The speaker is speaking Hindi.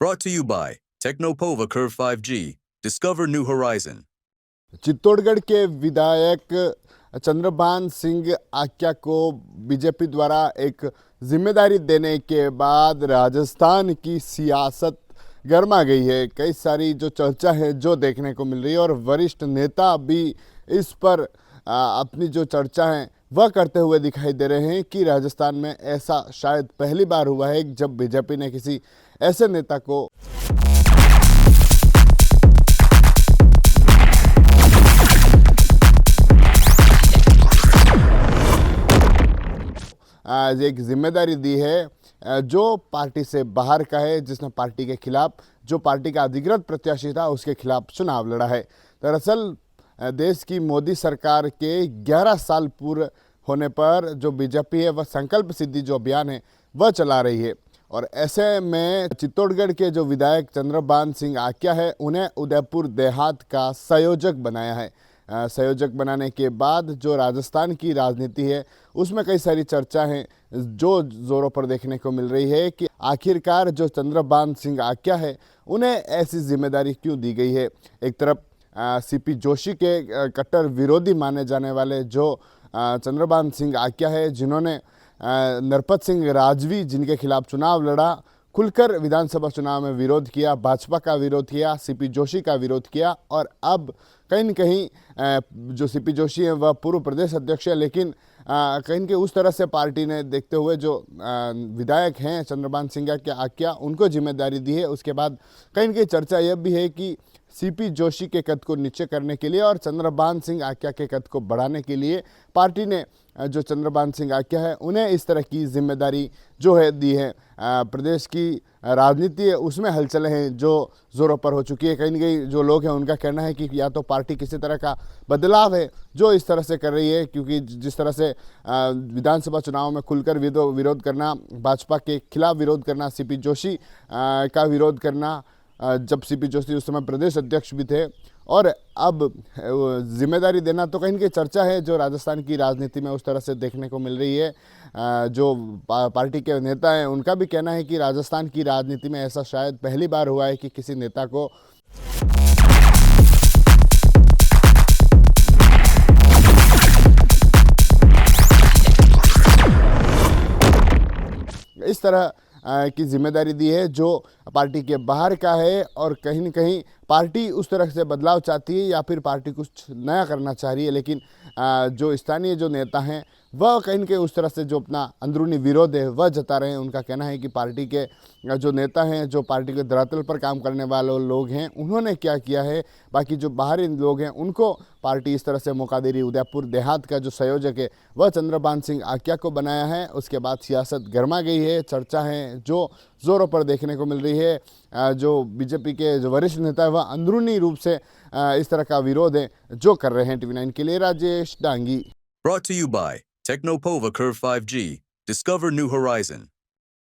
Brought to you by Technopova Curve 5G. Discover new horizon. Chittorgarh के विधायक चंद्रभान सिंह आक्या को बीजेपी द्वारा एक जिम्मेदारी देने के बाद राजस्थान की सियासत गर्मा गई है। कई सारी जो चर्चा है जो देखने को मिल रही है और वरिष्ठ नेता भी इस पर अपनी जो चर्चा है वह करते हुए दिखाई दे रहे हैं कि राजस्थान में ऐसा शायद पहली बार हुआ है जब बीजेपी ने किसी ऐसे नेता को आज एक जिम्मेदारी दी है जो पार्टी से बाहर का है, जिसने पार्टी के खिलाफ, जो पार्टी का अधिकृत प्रत्याशी था उसके खिलाफ चुनाव लड़ा है। दरअसल देश की मोदी सरकार के 11 साल पूरे होने पर जो बीजेपी है वह संकल्प सिद्धि जो अभियान है वह चला रही है और ऐसे में चित्तौड़गढ़ के जो विधायक चंद्रभान सिंह आक्या है उन्हें उदयपुर देहात का संयोजक बनाया है। संयोजक बनाने के बाद जो राजस्थान की राजनीति है उसमें कई सारी चर्चा हैं जो जोरों पर देखने को मिल रही है कि आखिरकार जो चंद्रभान सिंह आक्या है उन्हें ऐसी जिम्मेदारी क्यों दी गई है। एक तरफ सीपी जोशी के कट्टर विरोधी माने जाने वाले जो चंद्रभान सिंह आक्या है, जिन्होंने नरपत सिंह राजवी जिनके खिलाफ चुनाव लड़ा, खुलकर विधानसभा चुनाव में विरोध किया, भाजपा का विरोध किया, सीपी जोशी का विरोध किया और अब कहीं न कहीं जो सीपी जोशी हैं वह पूर्व प्रदेश अध्यक्ष है, लेकिन कहीं न कहीं उस तरह से पार्टी ने देखते हुए जो विधायक हैं चंद्रभान सिंह आक्या उनको जिम्मेदारी दी है। उसके बाद कहीं न कहीं चर्चा यह भी है कि सीपी जोशी के कद को नीचे करने के लिए और चंद्रभान सिंह आक्या के कद को बढ़ाने के लिए पार्टी ने जो चंद्रभान सिंह आक्या है उन्हें इस तरह की जिम्मेदारी जो है दी है। प्रदेश की राजनीति है उसमें हलचलें हैं जो ज़ोरों पर हो चुकी है। कहीं न कहीं जो लोग हैं उनका कहना है कि या तो पार्टी किसी तरह का बदलाव है जो इस तरह से कर रही है, क्योंकि जिस तरह से विधानसभा चुनाव में खुलकर विरोध करना, भाजपा के खिलाफ विरोध करना, सीपी जोशी का विरोध करना, जब सीपी जोशी उस समय प्रदेश अध्यक्ष भी थे, और अब जिम्मेदारी देना, तो कहीं न कहीं चर्चा है जो राजस्थान की राजनीति में उस तरह से देखने को मिल रही है। जो पार्टी के नेता हैं उनका भी कहना है कि राजस्थान की राजनीति में ऐसा शायद पहली बार हुआ है कि किसी नेता को इस तरह की जिम्मेदारी दी है जो पार्टी के बाहर का है और कहीं न कहीं पार्टी उस तरह से बदलाव चाहती है या फिर पार्टी कुछ नया करना चाह रही है, लेकिन जो स्थानीय जो नेता हैं वह कहीं न कहीं उस तरह से जो अपना अंदरूनी विरोध है वह जता रहे हैं। उनका कहना है कि पार्टी के जो नेता हैं, जो पार्टी के धरातल पर काम करने वाले लोग हैं, उन्होंने क्या किया है, बाकी जो बाहरी लोग हैं उनको पार्टी इस तरह से मौका दे रही है। उदयपुर देहात का जो संयोजक है वह चंद्रभान सिंह आक्या को बनाया है। उसके बाद सियासत गर्मा गई है, चर्चा है जो जोरों पर देखने को मिल रही है। जो बीजेपी के जो वरिष्ठ नेता है वह अंदरूनी रूप से इस तरह का विरोध है जो कर रहे हैं। TV9 के लिए Rajesh Dangi. Brought to you by Technopova Curve 5G. Discover new horizon.